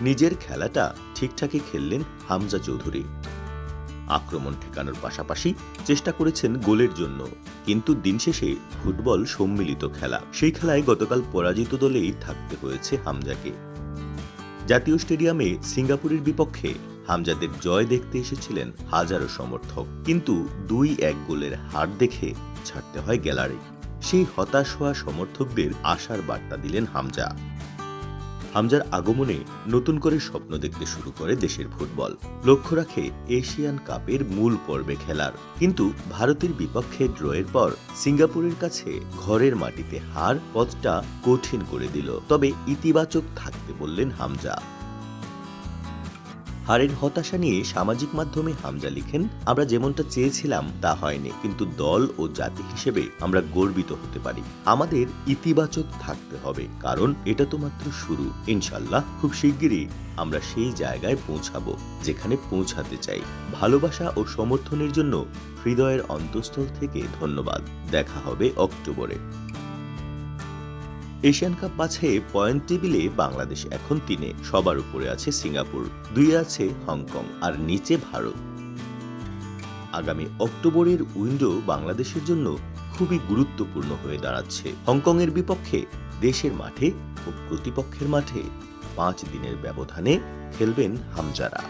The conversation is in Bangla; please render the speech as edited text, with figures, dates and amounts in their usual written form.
নিজের খেলাটা ঠিকঠাকই খেললেন হামজা চৌধুরী। আক্রমণ ঠেকানোর পাশাপাশি চেষ্টা করেছেন গোলের জন্য, কিন্তু দিন শেষে ফুটবল সম্মিলিত খেলা। সেই খেলায় গতকাল পরাজিত দলেই থাকতে হয়েছে হামজাকে। জাতীয় স্টেডিয়ামে সিঙ্গাপুরের বিপক্ষে হামজাদের জয় দেখতে এসেছিলেন হাজারো সমর্থক, কিন্তু ২-১ গোলের হার দেখে ছাড়তে হয় গ্যালারি। সেই হতাশ হওয়া সমর্থকদের আশার বার্তা দিলেন হামজা। হামজার আগমনে নতুন করে স্বপ্ন দেখতে শুরু করে দেশের ফুটবল। লক্ষ্য রাখে এশিয়ান কাপের মূল পর্বে খেলার, কিন্তু ভারতের বিপক্ষে ড্রয়ের পর সিঙ্গাপুরের কাছে ঘরের মাটিতে হার পথটা কঠিন করে দিল। তবে ইতিবাচক থাকতে বললেন হামজা। হারের হতাশা নিয়ে সামাজিক মাধ্যমে হামজা লিখেন, আমরা যেমনটা চেয়েছিলাম তা হয়নি, কিন্তু দল ও জাতি হিসেবে আমরা গর্বিত হতে পারি। আমাদের ইতিবাচক থাকতে হবে, কারণ এটা তো মাত্র শুরু। ইনশাল্লাহ খুব শিগগিরই আমরা সেই জায়গায় পৌঁছাবো যেখানে পৌঁছাতে চাই। ভালোবাসা ও সমর্থনের জন্য হৃদয়ের অন্তঃস্থল থেকে ধন্যবাদ। দেখা হবে অক্টোবরে। এশিয়ান কাপ বাছাইয়ে পয়েন্ট টেবিলে বাংলাদেশ এখন ৩-এ, সবার উপরে আছে সিঙ্গাপুর, ২-এ আছে হংকং, আর নিচে ভারত। আগামী অক্টোবরের উইন্ডো বাংলাদেশের জন্য খুবই গুরুত্বপূর্ণ হয়ে দাঁড়াচ্ছে। হংকংয়ের বিপক্ষে দেশের মাঠে ও প্রতিপক্ষের মাঠে ৫ দিনের ব্যবধানে খেলবেন হামজারা।